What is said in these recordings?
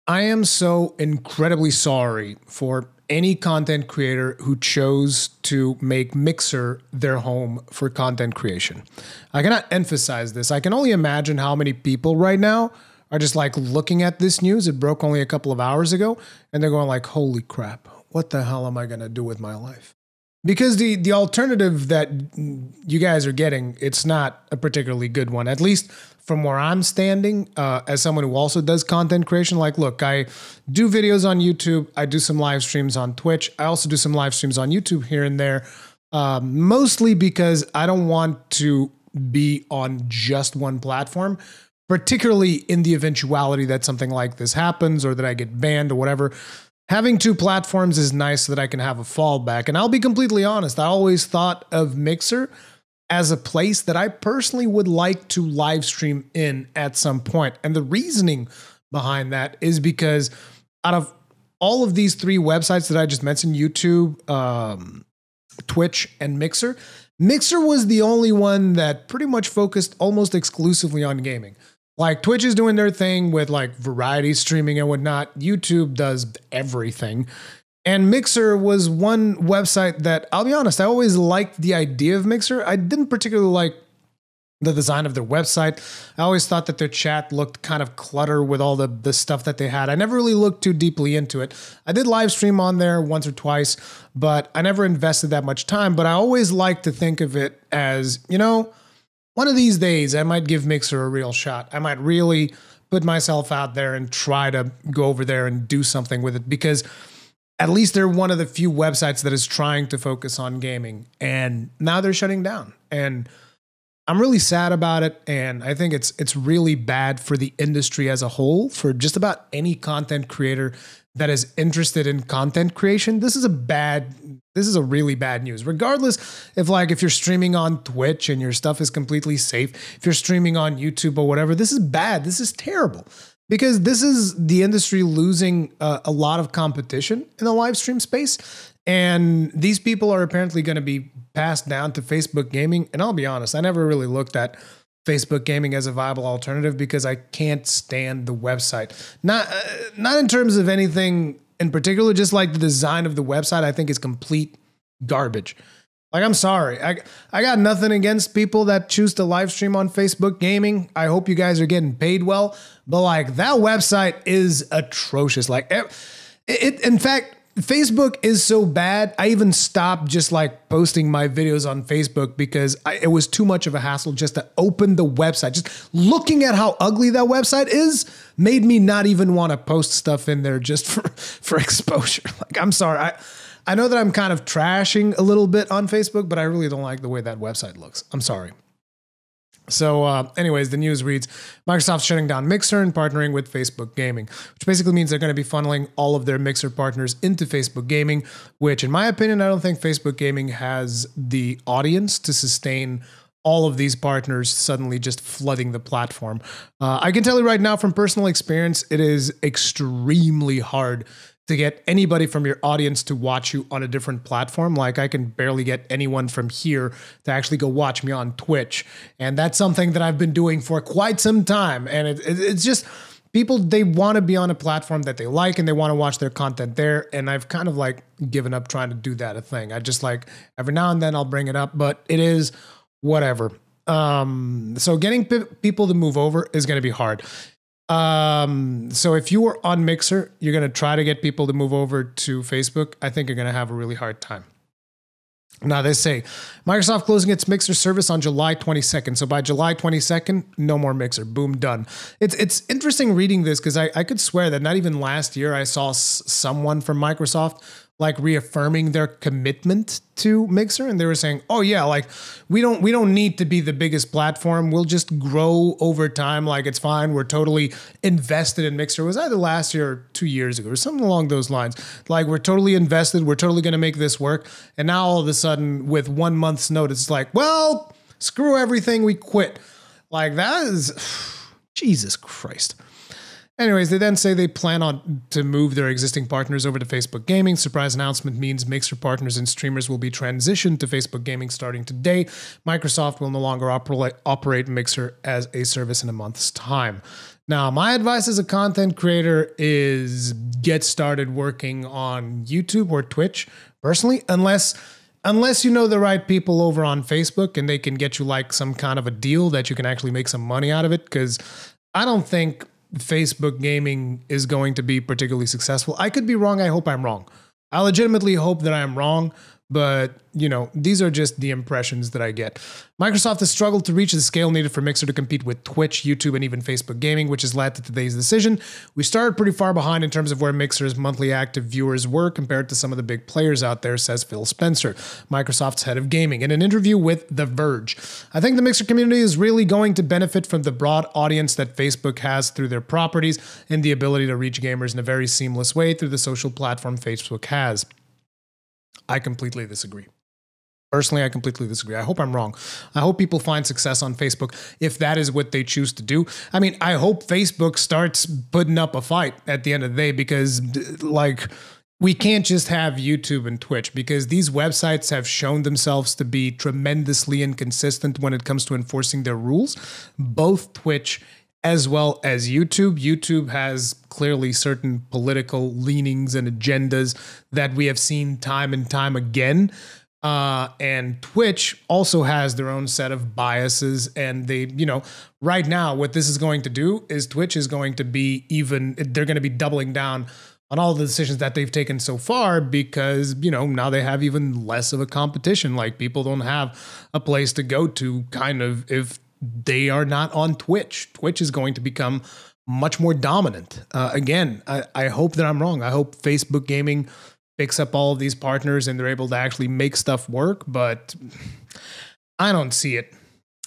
I am so incredibly sorry for any content creator who chose to make Mixer their home for content creation. I cannot emphasize this. I can only imagine how many people right now are just like looking at this news. It broke only a couple of hours ago, and they're going like, holy crap, what the hell am I going to do with my life? Because the alternative that you guys are getting, it's not a particularly good one, at least from where I'm standing, as someone who also does content creation. Like, look, I do videos on YouTube. I do some live streams on Twitch. I also do some live streams on YouTube here and there, mostly because I don't want to be on just one platform, particularly in the eventuality that something like this happens or that I get banned or whatever. Having two platforms is nice so that I can have a fallback. And I'll be completely honest, I always thought of Mixer as a place that I personally would like to live stream in at some point. And the reasoning behind that is because out of all of these three websites that I just mentioned, YouTube, Twitch, and Mixer, Mixer was the only one that pretty much focused almost exclusively on gaming. Like Twitch is doing their thing with like variety streaming and whatnot. YouTube does everything. And Mixer was one website that, I'll be honest, I always liked the idea of Mixer. I didn't particularly like the design of their website. I always thought that their chat looked kind of clutter with all the stuff that they had. I never really looked too deeply into it. I did live stream on there once or twice, but I never invested that much time. But I always like to think of it as, you know, one of these days, I might give Mixer a real shot. I might really put myself out there and try to go over there and do something with it, because at least they're one of the few websites that is trying to focus on gaming. And now they're shutting down. And I'm really sad about it. And I think it's really bad for the industry as a whole, for just about any content creator that is interested in content creation. This is a really bad news, regardless if you're streaming on Twitch and your stuff is completely safe, if you're streaming on YouTube or whatever. This is bad. This is terrible, because this is the industry losing a lot of competition in the live stream space. And these people are apparently going to be passed down to Facebook Gaming. And I'll be honest, I never really looked at Facebook Gaming as a viable alternative, because I can't stand the website. Not in terms of anything in particular, just like the design of the website, I think is complete garbage. Like, I'm sorry. I got nothing against people that choose to live stream on Facebook Gaming. I hope you guys are getting paid well. But like, that website is atrocious. Like, in fact, Facebook is so bad, I even stopped just like posting my videos on Facebook, because it was too much of a hassle just to open the website. Just looking at how ugly that website is made me not even want to post stuff in there just for exposure. Like, I'm sorry. I know that I'm kind of trashing a little bit on Facebook, but I really don't like the way that website looks. I'm sorry. So anyways, the news reads, Microsoft's shutting down Mixer and partnering with Facebook Gaming, which basically means they're going to be funneling all of their Mixer partners into Facebook Gaming, which in my opinion, I don't think Facebook Gaming has the audience to sustain all of these partners suddenly just flooding the platform. I can tell you right now from personal experience, it is extremely hard to get anybody from your audience to watch you on a different platform. Like, I can barely get anyone from here to actually go watch me on Twitch. And that's something that I've been doing for quite some time. And it's just, people, they want to be on a platform that they like and they want to watch their content there. And I've kind of like given up trying to do that a thing. I just like, every now and then I'll bring it up, but it is whatever. So getting people to move over is going to be hard. So if you were on Mixer, you're going to try to get people to move over to Facebook. I think you're going to have a really hard time. Now, they say Microsoft closing its Mixer service on July 22nd. So by July 22nd, no more Mixer. Boom, done. It's interesting reading this, because I could swear that not even last year I saw someone from Microsoft like reaffirming their commitment to Mixer, and they were saying, "Oh yeah, like we don't need to be the biggest platform. We'll just grow over time. Like, it's fine. We're totally invested in Mixer." It was either last year or 2 years ago or something along those lines. Like, we're totally invested. We're totally going to make this work. And now all of a sudden, with 1 month's notice, it's like, well, screw everything. We quit. Like, that is Jesus Christ. Anyways, they then say they plan on to move their existing partners over to Facebook Gaming. Surprise announcement means Mixer partners and streamers will be transitioned to Facebook Gaming starting today. Microsoft will no longer operate Mixer as a service in a month's time. Now, my advice as a content creator is get started working on YouTube or Twitch, personally, unless you know the right people over on Facebook and they can get you like some kind of a deal that you can actually make some money out of it, because I don't think Facebook Gaming is going to be particularly successful. I could be wrong. I hope I'm wrong. I legitimately hope that I'm wrong, but you know, these are just the impressions that I get. Microsoft has struggled to reach the scale needed for Mixer to compete with Twitch, YouTube, and even Facebook Gaming, which has led to today's decision. We started pretty far behind in terms of where Mixer's monthly active viewers were compared to some of the big players out there, says Phil Spencer, Microsoft's head of gaming, in an interview with The Verge. I think the Mixer community is really going to benefit from the broad audience that Facebook has through their properties and the ability to reach gamers in a very seamless way through the social platform Facebook has. I completely disagree. Personally, I completely disagree. I hope I'm wrong. I hope people find success on Facebook if that is what they choose to do. I mean, I hope Facebook starts putting up a fight at the end of the day, because like, we can't just have YouTube and Twitch, because these websites have shown themselves to be tremendously inconsistent when it comes to enforcing their rules. Both Twitch as well as YouTube. YouTube has clearly certain political leanings and agendas that we have seen time and time again. And Twitch also has their own set of biases. And they, you know, right now, what this is going to do is Twitch is going to be they're going to be doubling down on all the decisions that they've taken so far, because, you know, now they have even less of a competition. Like, people don't have a place to go to kind of if they are not on Twitch. Twitch is going to become much more dominant. Again, I hope that I'm wrong. I hope Facebook Gaming picks up all of these partners and they're able to actually make stuff work, but I don't see it.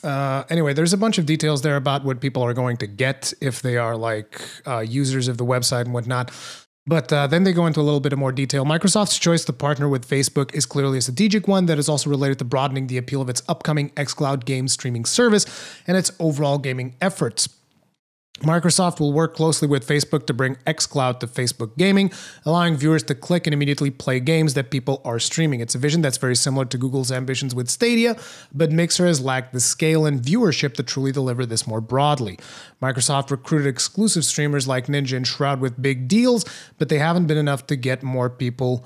Anyway, there's a bunch of details there about what people are going to get if they are like users of the website and whatnot. But then they go into a little bit of more detail. Microsoft's choice to partner with Facebook is clearly a strategic one that is also related to broadening the appeal of its upcoming xCloud game streaming service and its overall gaming efforts. Microsoft will work closely with Facebook to bring xCloud to Facebook Gaming, allowing viewers to click and immediately play games that people are streaming. It's a vision that's very similar to Google's ambitions with Stadia, but Mixer has lacked the scale and viewership to truly deliver this more broadly. Microsoft recruited exclusive streamers like Ninja and Shroud with big deals, but they haven't been enough to get more people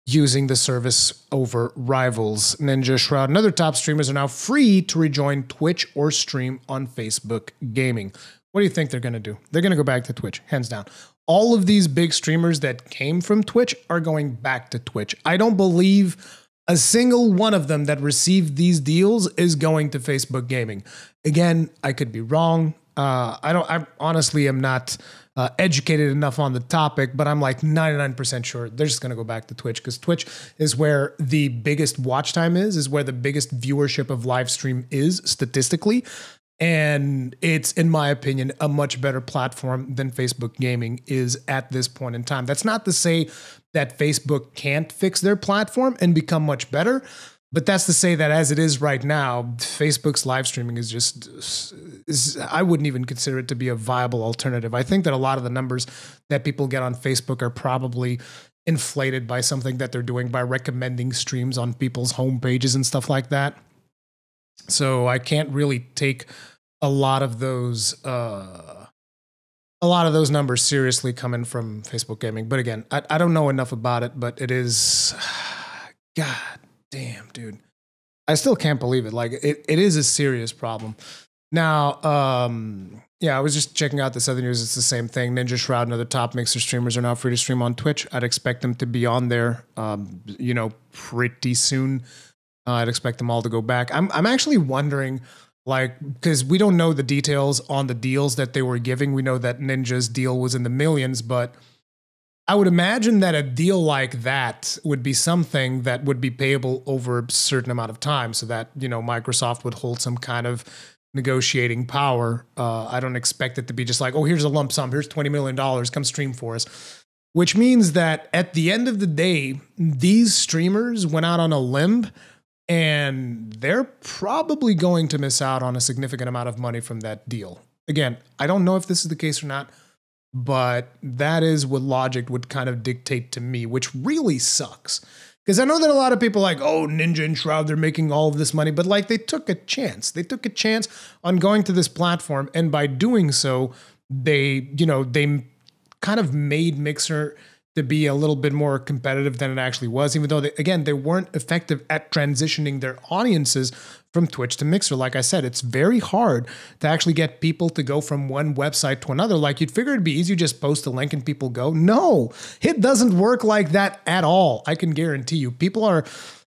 using the service over rivals. Ninja, Shroud, and other top streamers are now free to rejoin Twitch or stream on Facebook Gaming. What do you think they're going to do? They're going to go back to Twitch, hands down. All of these big streamers that came from Twitch are going back to Twitch. I don't believe a single one of them that received these deals is going to Facebook Gaming. Again, I could be wrong. I honestly am not educated enough on the topic, but I'm like 99% sure they're just going to go back to Twitch, because Twitch is where the biggest watch time is where the biggest viewership of live stream is statistically. And it's, in my opinion, a much better platform than Facebook Gaming is at this point in time. That's not to say that Facebook can't fix their platform and become much better, but that's to say that as it is right now, Facebook's live streaming is just, I wouldn't even consider it to be a viable alternative. I think that a lot of the numbers that people get on Facebook are probably inflated by something that they're doing by recommending streams on people's home pages and stuff like that. So I can't really take a lot of those numbers seriously coming from Facebook Gaming. But again, I don't know enough about it, but it is, God damn, dude. I still can't believe it. Like, it is a serious problem. Now, yeah, I was just checking out this other news. It's the same thing. Ninja, Shroud, and other top Mixer streamers are now free to stream on Twitch. I'd expect them to be on there, you know, pretty soon. I'd expect them all to go back. I'm actually wondering, like, because we don't know the details on the deals that they were giving. We know that Ninja's deal was in the millions, but I would imagine that a deal like that would be something that would be payable over a certain amount of time, so that, you know, Microsoft would hold some kind of negotiating power. I don't expect it to be just like, oh, here's a lump sum, here's $20 million, come stream for us. Which means that at the end of the day, these streamers went out on a limb, and they're probably going to miss out on a significant amount of money from that deal. Again, I don't know if this is the case or not, but that is what Logic would kind of dictate to me, which really sucks. Because I know that a lot of people are like, oh, Ninja and Shroud, they're making all of this money, but like they took a chance. They took a chance on going to this platform, and by doing so, they kind of made Mixer to be a little bit more competitive than it actually was, even though, they weren't effective at transitioning their audiences from Twitch to Mixer. Like I said, it's very hard to actually get people to go from one website to another. Like you'd figure it'd be easy to just post a link and people go. No, it doesn't work like that at all. I can guarantee you. People are,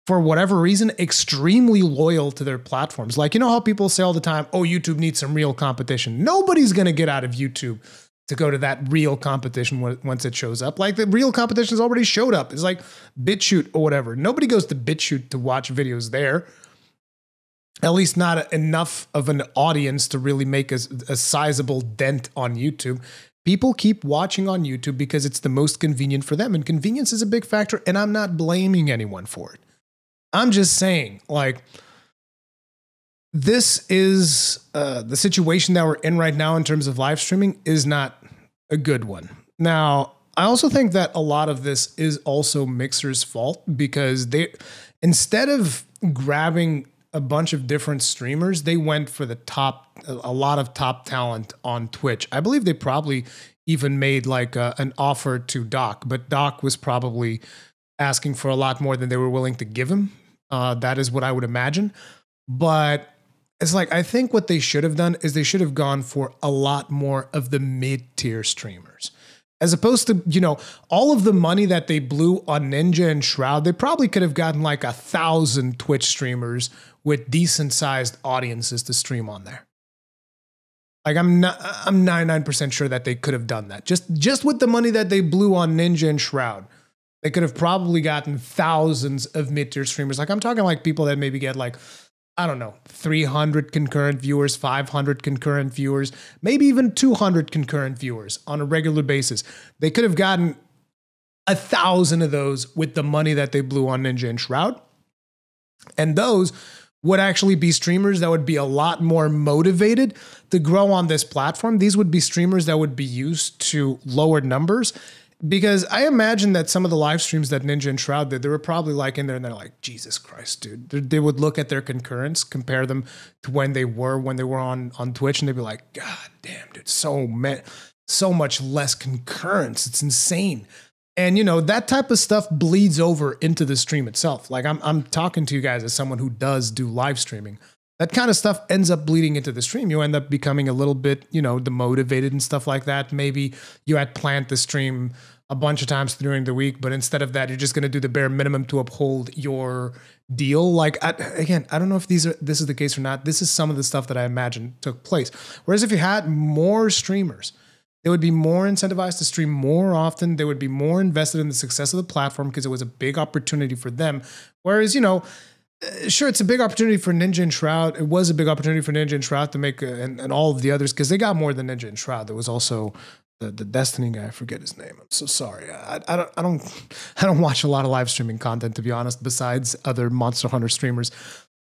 for whatever reason, extremely loyal to their platforms. Like, you know how people say all the time, oh, YouTube needs some real competition. Nobody's going to get out of YouTube to go to that real competition once it shows up. Like the real competition has already showed up. It's like BitChute or whatever. Nobody goes to BitChute to watch videos there. At least not enough of an audience to really make a sizable dent on YouTube. People keep watching on YouTube because it's the most convenient for them. And convenience is a big factor, and I'm not blaming anyone for it. I'm just saying, like, this is the situation that we're in right now in terms of live streaming is not a good one. Now, I also think that a lot of this is also Mixer's fault because they, instead of grabbing a bunch of different streamers, they went for a lot of top talent on Twitch. I believe they probably even made like an offer to Doc, but Doc was probably asking for a lot more than they were willing to give him. That is what I would imagine. But it's like, I think what they should have done is they should have gone for a lot more of the mid-tier streamers. As opposed to, all of the money that they blew on Ninja and Shroud, they probably could have gotten like 1,000 Twitch streamers with decent-sized audiences to stream on there. Like I'm 99% sure that they could have done that. Just with the money that they blew on Ninja and Shroud, they could have probably gotten thousands of mid-tier streamers. Like I'm talking like people that maybe get like, I don't know, 300 concurrent viewers, 500 concurrent viewers, maybe even 200 concurrent viewers on a regular basis. They could have gotten 1,000 of those with the money that they blew on Ninja and Shroud. And those would actually be streamers that would be a lot more motivated to grow on this platform. These would be streamers that would be used to lower numbers. Because I imagine that some of the live streams that Ninja and Shroud did, they were probably like in there and they're like, Jesus Christ, dude. They would look at their concurrents, compare them to when they were on Twitch, and they'd be like, God damn, dude, so much less concurrence. It's insane. And, that type of stuff bleeds over into the stream itself. Like I'm talking to you guys as someone who does do live streaming. That kind of stuff ends up bleeding into the stream. You end up becoming a little bit, demotivated and stuff like that. Maybe you had planned the stream a bunch of times during the week, but instead of that, you're just going to do the bare minimum to uphold your deal. Like, again, I don't know if this is the case or not. This is some of the stuff that I imagine took place. Whereas if you had more streamers, they would be more incentivized to stream more often. They would be more invested in the success of the platform because it was a big opportunity for them. Whereas, sure, it's a big opportunity for Ninja and Shroud. It was a big opportunity for Ninja and Shroud to make, and all of the others, because they got more than Ninja and Shroud. There was also the Destiny guy. I forget his name. I'm so sorry. I don't watch a lot of live streaming content, to be honest, besides other Monster Hunter streamers.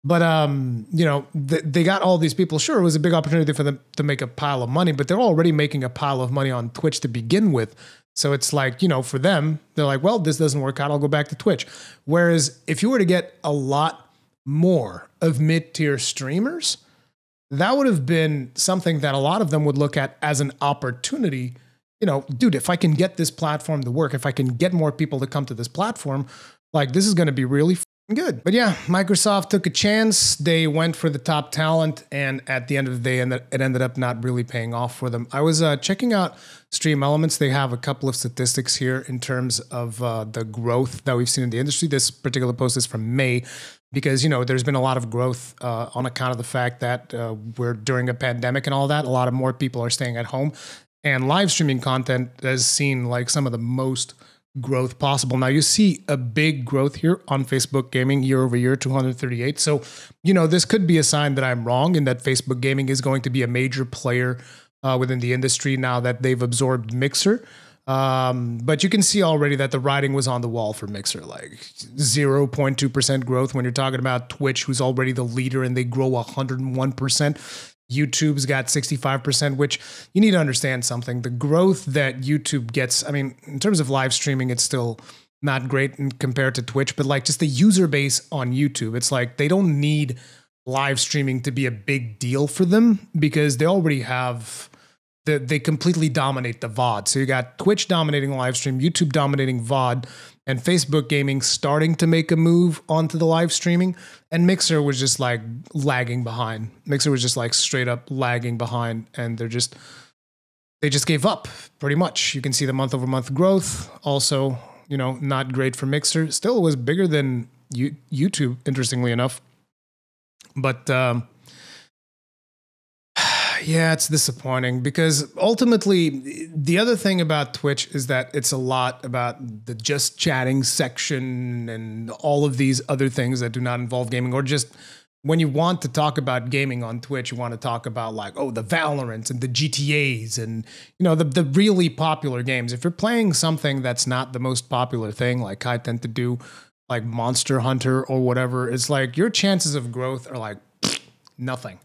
But they got all these people. Sure, it was a big opportunity for them to make a pile of money, but they're already making a pile of money on Twitch to begin with. So it's like, for them, they're like, well, this doesn't work out, I'll go back to Twitch. Whereas if you were to get a lot more of mid-tier streamers, that would have been something that a lot of them would look at as an opportunity. Dude, if I can get this platform to work, if I can get more people to come to this platform, like this is going to be really good. But yeah, Microsoft took a chance. They went for the top talent, and at the end of the day, it ended up not really paying off for them. I was checking out Stream Elements. They have a couple of statistics here in terms of the growth that we've seen in the industry. This particular post is from May, because, there's been a lot of growth on account of the fact that we're during a pandemic and all that. A lot of more people are staying at home, and live streaming content has seen like some of the most growth possible. Now you see a big growth here on Facebook Gaming year over year, 238. So, this could be a sign that I'm wrong and that Facebook Gaming is going to be a major player within the industry now that they've absorbed Mixer. But you can see already that the writing was on the wall for Mixer, like 0.2% growth when you're talking about Twitch, who's already the leader, and they grow 101%. YouTube's got 65%, which you need to understand something. The growth that YouTube gets, I mean, in terms of live streaming, it's still not great compared to Twitch, but like just the user base on YouTube, it's like they don't need live streaming to be a big deal for them because they already have they completely dominate the VOD. So you got Twitch dominating live stream, YouTube dominating VOD, and Facebook gaming starting to make a move onto the live streaming. And Mixer was just like lagging behind. Mixer was just like straight up lagging behind, and they just gave up pretty much. You can see the month over month growth. Also, you know, not great for Mixer. Still was bigger than YouTube, interestingly enough. But yeah, it's disappointing because ultimately the other thing about Twitch is that it's a lot about the just chatting section and all of these other things that do not involve gaming, or just when you want to talk about gaming on Twitch, you want to talk about like, oh, the Valorant and the GTAs and, you know, the really popular games. If you're playing something that's not the most popular thing, like I tend to do, like Monster Hunter or whatever, it's like your chances of growth are like nothing.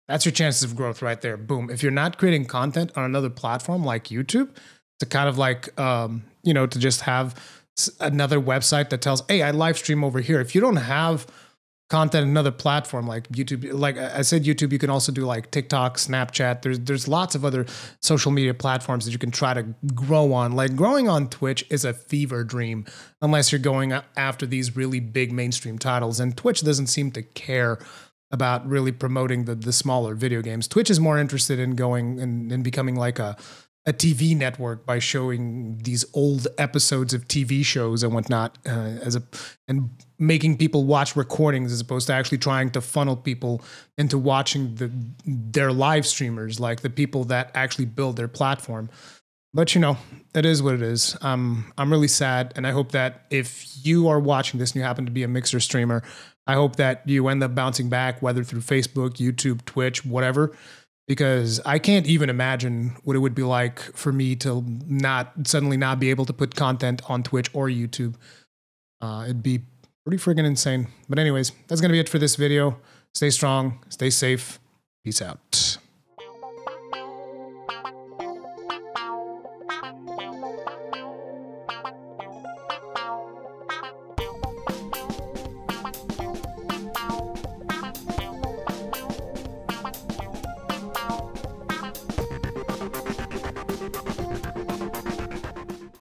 That's your chances of growth right there. Boom. If you're not creating content on another platform like YouTube, to kind of like, you know, to just have another website that tells, hey, I live stream over here. If you don't have content on another platform like YouTube, like I said, YouTube, you can also do like TikTok, Snapchat. There's lots of other social media platforms that you can try to grow on. Like growing on Twitch is a fever dream unless you're going after these really big mainstream titles. And Twitch doesn't seem to care about really promoting the smaller video games. Twitch is more interested in going and becoming like a TV network by showing these old episodes of TV shows and whatnot, and making people watch recordings as opposed to actually trying to funnel people into watching their live streamers, like the people that actually build their platform. But you know, it is what it is. I'm really sad, and I hope that if you are watching this and you happen to be a Mixer streamer, I hope that you end up bouncing back, whether through Facebook, YouTube, Twitch, whatever, because I can't even imagine what it would be like for me to suddenly not be able to put content on Twitch or YouTube. It'd be pretty friggin' insane. But anyways, that's going to be it for this video. Stay strong, stay safe. Peace out.